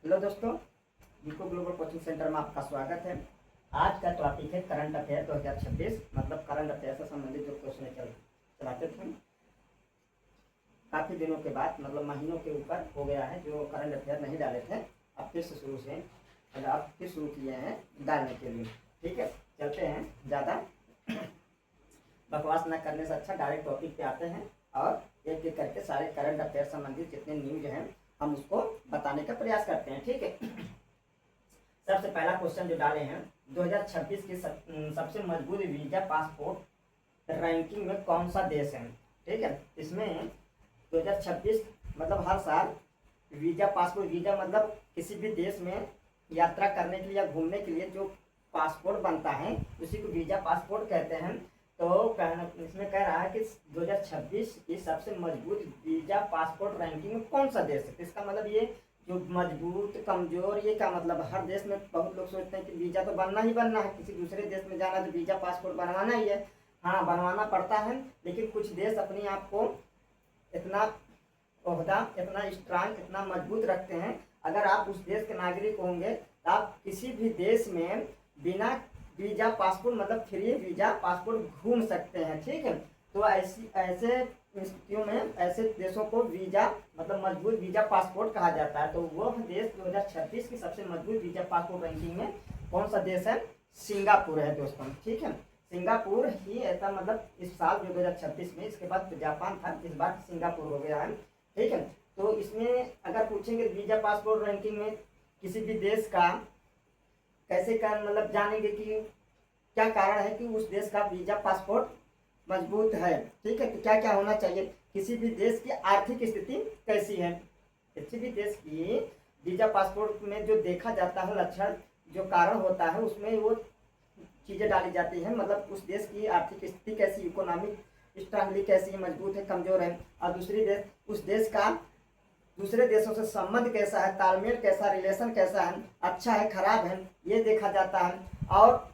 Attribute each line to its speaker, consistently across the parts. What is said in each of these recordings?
Speaker 1: Hello दोस्तों, UCO global coaching centre में आपका स्वागत है। आज का टॉपिक है करंट अफेयर 2026, मतलब करंट अफेयर से संबंधित जो क्वेश्चन चलाते थे। काफ़ी दिनों के बाद, मतलब महीनों के ऊपर हो गया है जो करंट अफेयर नहीं डाले थे, अब फिर से शुरू से अब फिर शुरू किए हैं डालने के लिए। ठीक है, चलते हैं। ज़्यादा बकवास न करने से अच्छा डायरेक्ट टॉपिक पे आते हैं और एक एक करके सारे करंट अफेयर संबंधित जितने न्यूज हैं हम उसको बताने का प्रयास करते हैं। ठीक है, सबसे पहला क्वेश्चन जो डाले हैं, 2026 की सबसे मजबूत वीजा पासपोर्ट रैंकिंग में कौन सा देश है। ठीक है, इसमें 2026 मतलब हर साल वीजा पासपोर्ट, वीजा मतलब किसी भी देश में यात्रा करने के लिए या घूमने के लिए जो पासपोर्ट बनता है उसी को वीजा पासपोर्ट कहते हैं। तो इसमें कह रहा है कि 2026 की सबसे मजबूत वीजा पासपोर्ट रैंकिंग में कौन सा देश है। तो इसका मतलब ये जो मजबूत कमजोर, ये क्या मतलब, हर देश में बहुत लोग सोचते हैं कि वीजा तो बनना ही बनना है, किसी दूसरे देश में जाना तो वीजा पासपोर्ट बनवाना ही है। हाँ, बनवाना पड़ता है, लेकिन कुछ देश अपने आप को इतना ओहदा, इतना स्ट्रांग, इतना मजबूत रखते हैं, अगर आप उस देश के नागरिक होंगे तो आप किसी भी देश में बिना वीजा पासपोर्ट मतलब फ्री वीजा पासपोर्ट घूम सकते हैं। ठीक है, तो ऐसे स्थितियों में ऐसे देशों को वीजा मतलब मजबूत वीजा पासपोर्ट कहा जाता है। तो वह देश 2026 की सबसे मजबूत वीजा पासपोर्ट रैंकिंग में कौन सा देश है? सिंगापुर है दोस्तों। ठीक है, सिंगापुर ही ऐसा, मतलब इस साल जो 2026 में, इसके बाद जापान था, इस बार सिंगापुर हो गया है। ठीक है, तो इसमें अगर पूछेंगे वीजा पासपोर्ट रैंकिंग में किसी भी देश का कैसे कर, मतलब जानेंगे कि क्या कारण है कि उस देश का वीजा पासपोर्ट मजबूत है। ठीक है, तो क्या क्या होना चाहिए, किसी भी देश की आर्थिक स्थिति कैसी है, किसी भी देश की वीजा पासपोर्ट में जो देखा जाता है लक्षण, जो कारण होता है, उसमें वो चीज़ें डाली जाती हैं, मतलब उस देश की आर्थिक स्थिति कैसी, इकोनॉमिक स्ट्रांगली कैसी है, मजबूत है, कमजोर है, और दूसरी देश, उस देश का दूसरे देशों से संबंध कैसा है, तालमेल कैसा, रिलेशन कैसा है, अच्छा है, खराब है, ये देखा जाता है। और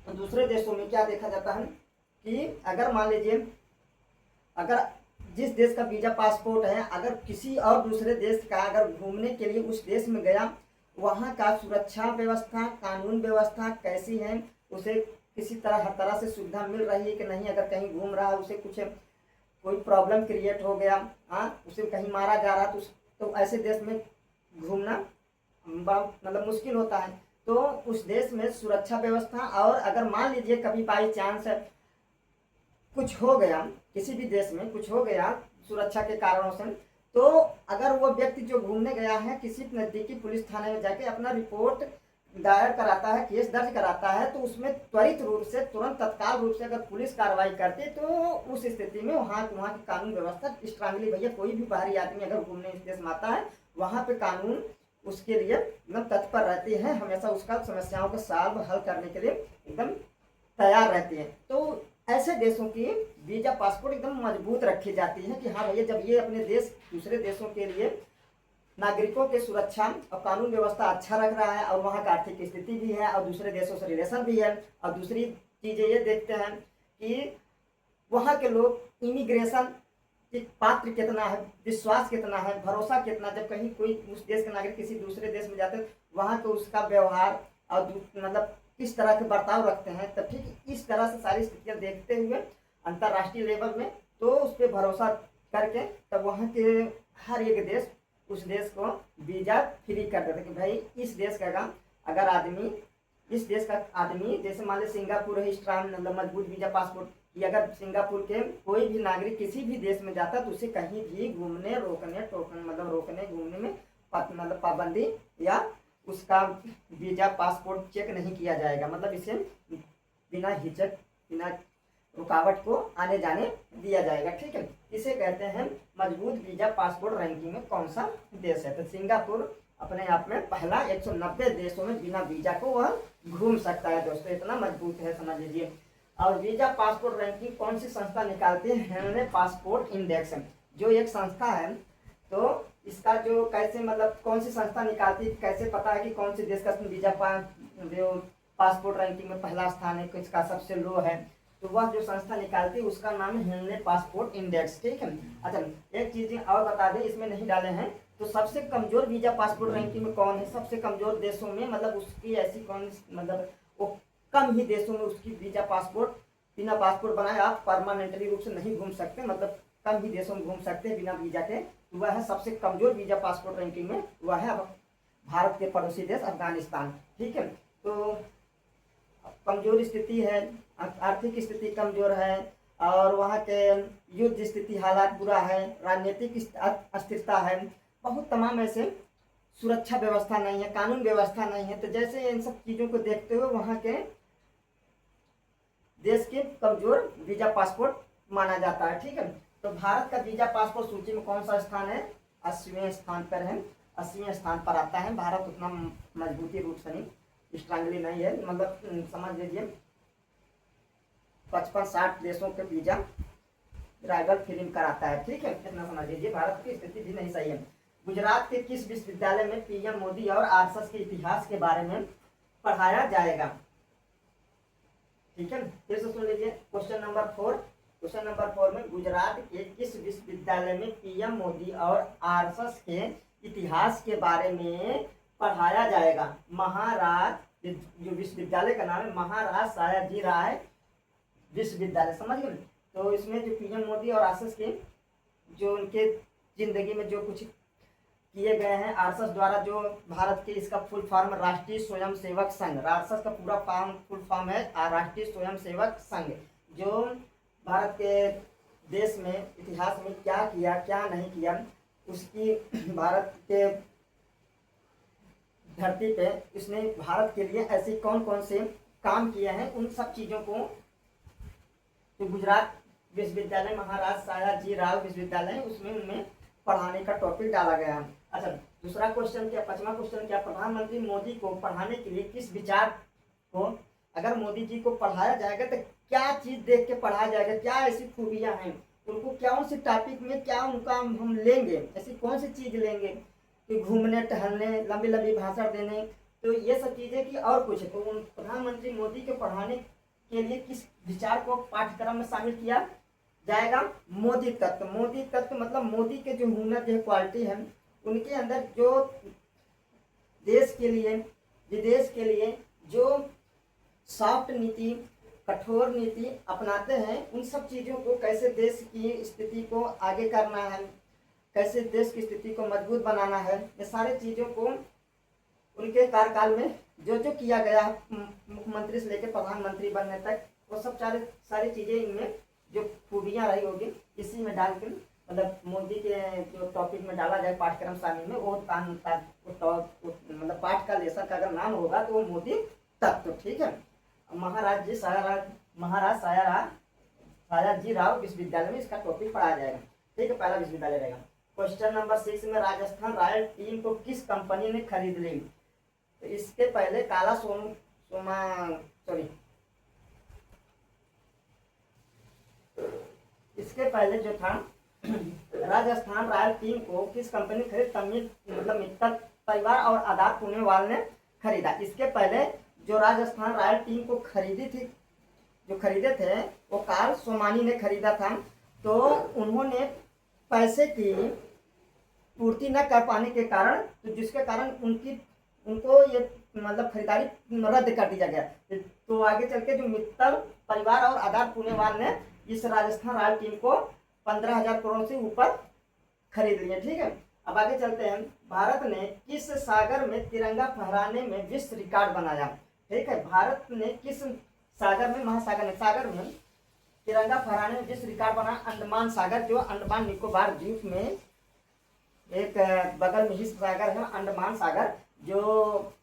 Speaker 1: दूसरे देशों में क्या देखा जाता है कि अगर मान लीजिए, अगर जिस देश का वीजा पासपोर्ट है, अगर किसी और दूसरे देश का अगर घूमने के लिए उस देश में गया, वहाँ का सुरक्षा व्यवस्था, कानून व्यवस्था कैसी है, उसे किसी तरह, हर तरह से सुविधा मिल रही है कि नहीं, अगर कहीं घूम रहा है उसे कुछ कोई प्रॉब्लम क्रिएट हो गया, हाँ, उसे कहीं मारा जा रहा, तो ऐसे देश में घूमना मतलब मुश्किल होता है। तो उस देश में सुरक्षा व्यवस्था, और अगर मान लीजिए कभी बाई चांस कुछ हो गया, किसी भी देश में कुछ हो गया सुरक्षा के कारणों से, तो अगर वो व्यक्ति जो घूमने गया है किसी नज़दीकी पुलिस थाने में जाके अपना रिपोर्ट दायर कराता है, केस दर्ज कराता है, तो उसमें त्वरित रूप से, तुरंत तत्काल रूप से अगर पुलिस कार्रवाई करती, तो उस स्थिति में वहाँ की कानून व्यवस्था स्ट्रांगली, भैया कोई भी बाहरी आदमी अगर घूमने इस देश में आता है, वहाँ पे कानून उसके लिए एकदम तत्पर रहती है, हमेशा उसका समस्याओं को सॉल्व हल करने के लिए एकदम तैयार रहती है। तो ऐसे देशों की वीजा पासपोर्ट एकदम मजबूत रखी जाती है कि हाँ भैया, जब ये अपने देश दूसरे देशों के लिए नागरिकों के सुरक्षा और कानून व्यवस्था अच्छा रख रहा है, और वहाँ का आर्थिक स्थिति भी है, और दूसरे देशों से रिलेशन भी है, और दूसरी चीज़ें ये देखते हैं कि वहाँ के लोग इमिग्रेशन के पात्र कितना है, विश्वास कितना है, भरोसा कितना, जब कहीं कोई उस देश के नागरिक किसी दूसरे देश में जाते हैं, वहाँ के उसका व्यवहार और मतलब किस तरह के बर्ताव रखते हैं। तब ठीक इस तरह से सारी स्थितियाँ देखते हुए अंतर्राष्ट्रीय लेवल में तो उस पर भरोसा करके तब वहाँ के हर एक देश उस देश को वीजा फ्री कर देते कि भाई इस देश का अगर आदमी, इस देश का आदमी, जैसे मान लीजिए सिंगापुर है, स्ट्रांग मतलब मजबूत वीजा पासपोर्ट, कि अगर सिंगापुर के कोई भी नागरिक किसी भी देश में जाता तो उसे कहीं भी घूमने, रोकने, टोकने, मतलब रोकने, घूमने में मतलब पाबंदी या उसका वीजा पासपोर्ट चेक नहीं किया जाएगा, मतलब इसे बिना हिचक, बिना रुकावट को आने जाने दिया जाएगा। ठीक है, इसे कहते हैं मजबूत वीजा पासपोर्ट रैंकिंग में कौन सा देश है। तो सिंगापुर अपने आप में पहला 190 देशों में बिना वीजा को वह घूम सकता है दोस्तों, इतना मजबूत है, समझ लीजिए। और वीजा पासपोर्ट रैंकिंग कौन सी संस्था निकालती है? हेनले पासपोर्ट इंडेक्स, जो एक संस्था है। तो इसका जो कैसे, मतलब कौन सी संस्था निकालती है, कैसे पता है कि कौन से देश का वीजा पासपोर्ट रैंकिंग में पहला स्थान है, किसका सबसे लो है, तो वह जो संस्था निकालती है उसका नाम है हेनले पासपोर्ट इंडेक्स। ठीक है, अच्छा एक चीज़ और बता दें, इसमें नहीं डाले हैं, तो सबसे कमजोर वीजा पासपोर्ट रैंकिंग में कौन है? सबसे कमजोर देशों में मतलब उसकी ऐसी कौन, मतलब वो कम ही देशों में उसकी वीजा पासपोर्ट, बिना पासपोर्ट बनाए आप परमानेंटली रूप से नहीं घूम सकते, मतलब कम ही देशों में घूम सकते हैं बिना वीजा के। वह है सबसे कमजोर वीजा पासपोर्ट रैंकिंग में, वह है भारत के पड़ोसी देश अफगानिस्तान। ठीक है, तो कमजोर स्थिति है, आर्थिक स्थिति कमजोर है, और वहाँ के युद्ध स्थिति हालात बुरा है, राजनीतिक अस्थिरता है, बहुत तमाम ऐसे सुरक्षा व्यवस्था नहीं है, कानून व्यवस्था नहीं है। तो जैसे इन सब चीज़ों को देखते हुए वहाँ के देश के कमजोर वीजा पासपोर्ट माना जाता है। ठीक है, तो भारत का वीजा पासपोर्ट सूची में कौन सा स्थान है? 80वें स्थान पर है, 80वें स्थान पर आता है। भारत उतना मजबूती रूप से नहीं, स्ट्रांगली नहीं है, मतलब समझ लीजिए 55-60 देशों के वीजा राइवल फिल्म कराता है। ठीक है, इतना समझ लीजिए, भारत की स्थिति भी नहीं सही है। गुजरात के किस विश्वविद्यालय में पीएम मोदी और आरएसएस के इतिहास के बारे में पढ़ाया जाएगा? ठीक है, फिर से सुन लीजिए क्वेश्चन नंबर 4। क्वेश्चन नंबर 4 में गुजरात के किस विश्वविद्यालय में पीएम मोदी और आरएसएस के इतिहास के बारे में पढ़ाया जाएगा? महाराज, जो विश्वविद्यालय का नाम है महाराज सयाजी राय विश्वविद्यालय, समझ गए। तो इसमें जो पीएम मोदी और आरएसएस के जो उनके जिंदगी में जो कुछ किए गए हैं आरएसएस द्वारा, जो भारत के, इसका फुल फॉर्म राष्ट्रीय स्वयंसेवक संघ, आरएसएस का पूरा फुल फॉर्म है राष्ट्रीय स्वयंसेवक संघ, जो भारत के देश में इतिहास में क्या किया क्या नहीं किया, उसकी भारत के धरती पे इसने भारत के लिए ऐसे कौन कौन से काम किए हैं, उन सब चीज़ों को जो गुजरात विश्वविद्यालय महाराज सयाजी राव विश्वविद्यालय उसमें उनमें पढ़ाने का टॉपिक डाला गया है। अच्छा, दूसरा क्वेश्चन क्या, 5वां क्वेश्चन क्या, प्रधानमंत्री मोदी को पढ़ाने के लिए किस विचार को, अगर मोदी जी को पढ़ाया जाएगा तो क्या चीज़ देख के पढ़ाया जाएगा, क्या ऐसी खूबियाँ हैं उनको, कौन सी टॉपिक में क्या उनका हम लेंगे, ऐसी कौन सी चीज़ लेंगे कि घूमने टहलने, लंबी लंबी भाषण देने, तो ये सब चीज़ें कि और कुछ है। तो उन प्रधानमंत्री मोदी के पढ़ाने के लिए किस विचार को पाठ्यक्रम में शामिल किया जाएगा? मोदी तत्व। मोदी तत्व मतलब मोदी के जो हुनर, जो क्वालिटी है उनके अंदर, जो देश के लिए विदेश के लिए जो सॉफ्ट नीति, कठोर नीति अपनाते हैं, उन सब चीज़ों को, कैसे देश की स्थिति को आगे करना है, कैसे देश की स्थिति को मजबूत बनाना है, ये सारी चीज़ों को उनके कार्यकाल में जो जो किया गया है, मुख्यमंत्री से लेकर प्रधानमंत्री बनने तक, वो सब सारी चीज़ें इनमें जो खूबियाँ रही होगी इसी में डाल के, मतलब मोदी के जो टॉपिक में डाला जाए पाठ्यक्रम शामिल में, वो मतलब पाठ का लेसन का अगर नाम होगा तो वो मोदी तत्व। ठीक है, महाराज सयाजी राव विश्वविद्यालय में इसका टॉपिक पढ़ाया जाएगा। ठीक है, पहला विश्वविद्यालय रहेगा। क्वेश्चन नंबर 6 में राजस्थान रॉयल टीम को किस कंपनी ने खरीद ली? तो इसके पहले इसके पहले जो था राजस्थान रॉयल टीम को किस कंपनी ने खरीद, तमिल मतलब मित्तल परिवार और आदात पुणेवाल ने खरीदा। इसके पहले जो राजस्थान रॉयल टीम को खरीदे थे वो कार्ल सोमानी ने खरीदा था। तो उन्होंने पैसे की पूर्ति न कर पाने के कारण, तो जिसके कारण उनको ये मतलब खरीदारी रद्द कर दिया गया। तो आगे चल के जो मित्तल परिवार और आदात पुणेवाल ने इस राजस्थान रॉयल टीम को 15,000 करोड़ से ऊपर खरीद लिया। ठीक है, अब आगे चलते हैं। भारत ने किस सागर में तिरंगा फहराने में विश्व रिकॉर्ड बनाया? ठीक है, भारत ने किस सागर में, सागर में तिरंगा फहराने में विश्व रिकॉर्ड बना? अंडमान सागर, जो अंडमान निकोबार द्वीप में एक बगल में ही सागर है अंडमान सागर, जो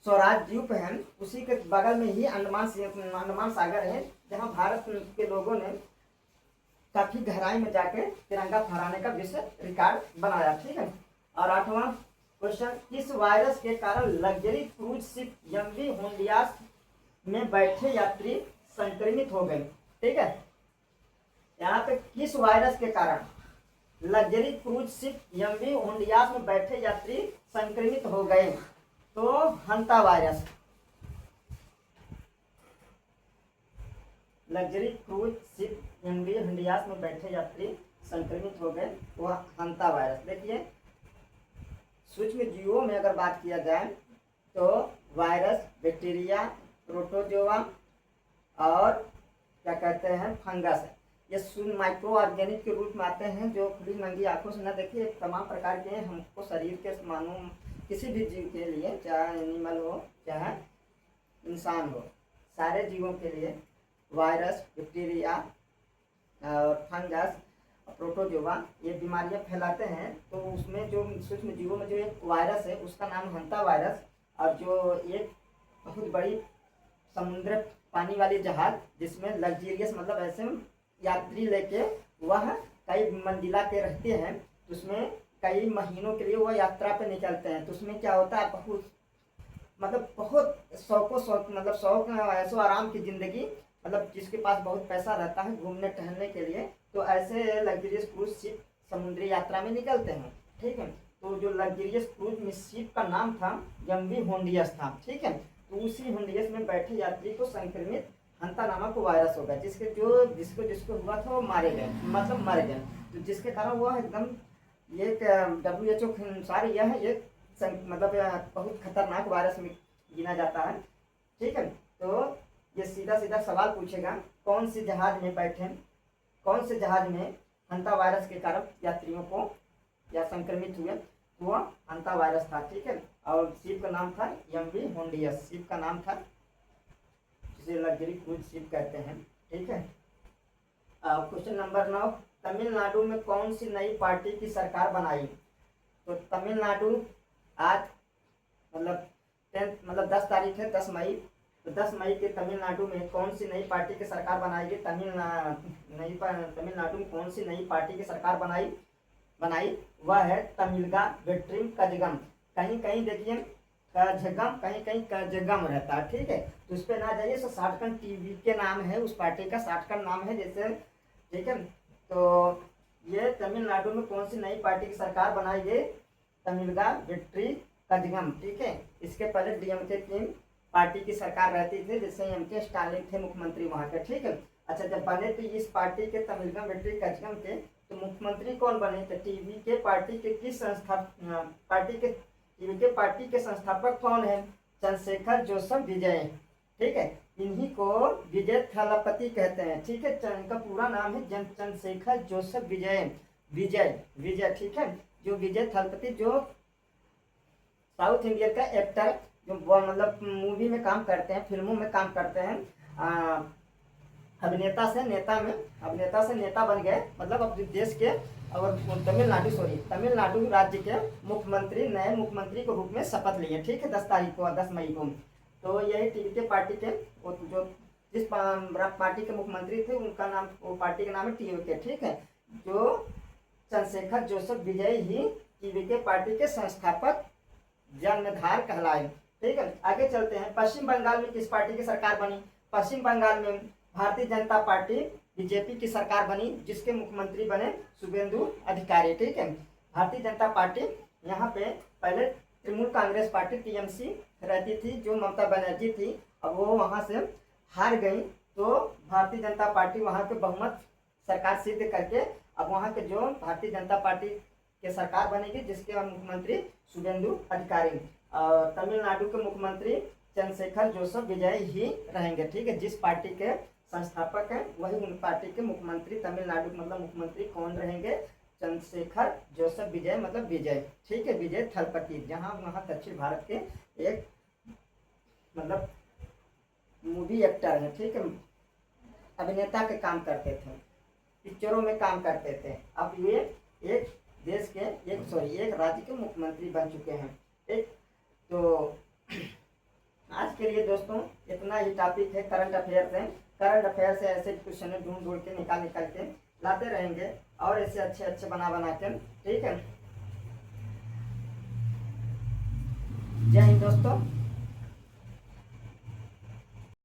Speaker 1: स्वराज द्वीप है उसी के बगल में ही अंडमान सागर है, जहां भारत के लोगों ने काफी गहराई में जाकर तिरंगा फहराने का विश्व रिकॉर्ड बनाया। ठीक है, और 8वां क्वेश्चन, किस वायरस के कारण luxury cruise ship MV Hondius में बैठे यात्री संक्रमित हो गए? ठीक है, यहाँ पे किस वायरस के कारण luxury cruise ship MV Hondius में बैठे यात्री संक्रमित हो गए? तो hanta virus. Luxury cruise ship MV Hondius में बैठे यात्री संक्रमित हो गए, वह हंता वायरस। देखिए सूक्ष्म जीवों में अगर बात किया जाए तो वायरस, बैक्टीरिया, प्रोटोजोआ और क्या कहते हैं फंगस, ये माइक्रो ऑर्गेनिक के रूप में आते हैं जो खुली नंगी आंखों से न देखिए तमाम प्रकार के हमको शरीर के मानो किसी भी जीव के लिए, चाहे एनिमल हो चाहे इंसान हो, सारे जीवों के लिए वायरस, बैक्टीरिया और फंगस, प्रोटोजोआ ये बीमारियां फैलाते हैं। तो उसमें जो सूक्ष्म जीवों में जो एक वायरस है उसका नाम हंता वायरस, और जो एक बहुत बड़ी समुद्र पानी वाली जहाज जिसमें लग्जीरियस मतलब ऐसे यात्री लेके वह कई मंजिला के रहते हैं, तो उसमें कई महीनों के लिए वह यात्रा पे निकलते हैं। तो उसमें क्या होता है, बहुत शौक मतलब शौक ऐसो आराम की ज़िंदगी, मतलब जिसके पास बहुत पैसा रहता है घूमने टहलने के लिए, तो ऐसे लग्जरियस क्रूज शिप समुद्री यात्रा में निकलते हैं। ठीक है, तो जो लग्जरियस क्रूज शिप का नाम था एमवी होंडियस था। ठीक है, तो उसी होंडियस में बैठे यात्री को संक्रमित हंता नामक वायरस हो गया, जिसको हुआ था वो मारे गए, मतलब मर गए। तो जिसके कारण वह एकदम एक WHO के अनुसार यह एक मतलब बहुत खतरनाक वायरस में गिना जाता है। ठीक है, तो ये सीधा सीधा सवाल पूछेगा, कौन से जहाज में हंता वायरस के कारण यात्रियों को या संक्रमित हुए, तो वह हंता वायरस था। ठीक है, और शिप का नाम था एमवी होंडियस, शिप का नाम था, जिसे लग्जरी क्रूज शिप कहते हैं। ठीक है, क्वेश्चन नंबर 9, तमिलनाडु में कौन सी नई पार्टी की सरकार बनाई? तो तमिलनाडु आज मतलब 10 तारीख है, 10 मई, तो 10 मई के तमिलनाडु में कौन सी नई पार्टी की सरकार बनाई गई? तमिलनाडु में कौन सी नई पार्टी की सरकार बनाई वह है तमिलगा वेट्रिम कजगम। कहीं कहीं देखिए कजगम, कहीं कहीं कजगम रहता है। ठीक है, तो उस पर ना जाइए, सो शॉर्टकट टीवी के नाम है, उस पार्टी का शॉर्टकट नाम है जैसे। ठीक है, तो ये तमिलनाडु में कौन सी नई पार्टी की सरकार बनाई गई? तमिलगा वेट्री कजगम। ठीक है, इसके पहले DMK की पार्टी की सरकार रहती थी, जिससे MK स्टालिन थे मुख्यमंत्री वहाँ के। ठीक है, अच्छा जब बने तो इस पार्टी के तमिलगा वेट्री कजगम के तो मुख्यमंत्री कौन बने? तो TVK पार्टी के संस्थापक कौन है? चंद्रशेखर जोसफ विजय। ठीक है, इन्हीं को विजय थलपति कहते हैं। ठीक है, इनका पूरा नाम है चंद्रशेखर जोसफ विजय। ठीक है, जो विजय थलपति जो साउथ इंडियन का एक्टर, जो मतलब मूवी में काम करते हैं, फिल्मों में काम करते हैं, अभिनेता से नेता बन गए, मतलब अपने देश के और तमिलनाडु राज्य के नए मुख्यमंत्री के रूप में शपथ लिए। ठीक है, 10 मई को। तो यही TVK पार्टी के जो जिस पार्टी के मुख्यमंत्री थे उनका नाम, वो पार्टी का नाम है TVK। ठीक है, जो चंद्रशेखर जोसफ विजय ही TVK पार्टी के संस्थापक जन्मधार कहलाए। ठीक है, आगे चलते हैं। पश्चिम बंगाल में किस पार्टी की सरकार बनी? पश्चिम बंगाल में भारतीय जनता पार्टी BJP की सरकार बनी, जिसके मुख्यमंत्री बने शुभेंदु अधिकारी। ठीक है, भारतीय जनता पार्टी यहाँ पे पहले तृणमूल कांग्रेस पार्टी TMC रहती थी, जो ममता बनर्जी थी, अब वो वहाँ से हार गई, तो भारतीय जनता पार्टी वहाँ के बहुमत सरकार सिद्ध करके अब वहाँ के जो भारतीय जनता पार्टी के सरकार बनेगी, जिसके मुख्यमंत्री शुभेंदु अधिकारी, तमिलनाडु के मुख्यमंत्री चंद्रशेखर जोसफ विजय ही रहेंगे। ठीक है, जिस पार्टी के संस्थापक हैं वही उन पार्टी के मुख्यमंत्री, तमिलनाडु मतलब मुख्यमंत्री कौन रहेंगे? चंद्रशेखर जोसफ विजय मतलब विजय। ठीक है, विजय थलपति, जहाँ वहाँ दक्षिण भारत के एक मतलब मूवी एक्टर है। ठीक है, अभिनेता के काम करते थे, पिक्चरों में काम करते थे, अब ये एक देश के एक राज्य के मुख्यमंत्री बन चुके हैं। ठीक, तो आज के लिए दोस्तों इतना ही टॉपिक है करंट अफेयर से। करंट अफेयर से ऐसे क्वेश्चन ढूंढ के निकाल के लाते रहेंगे और ऐसे अच्छे बना के। ठीक है, जय हिंद दोस्तों।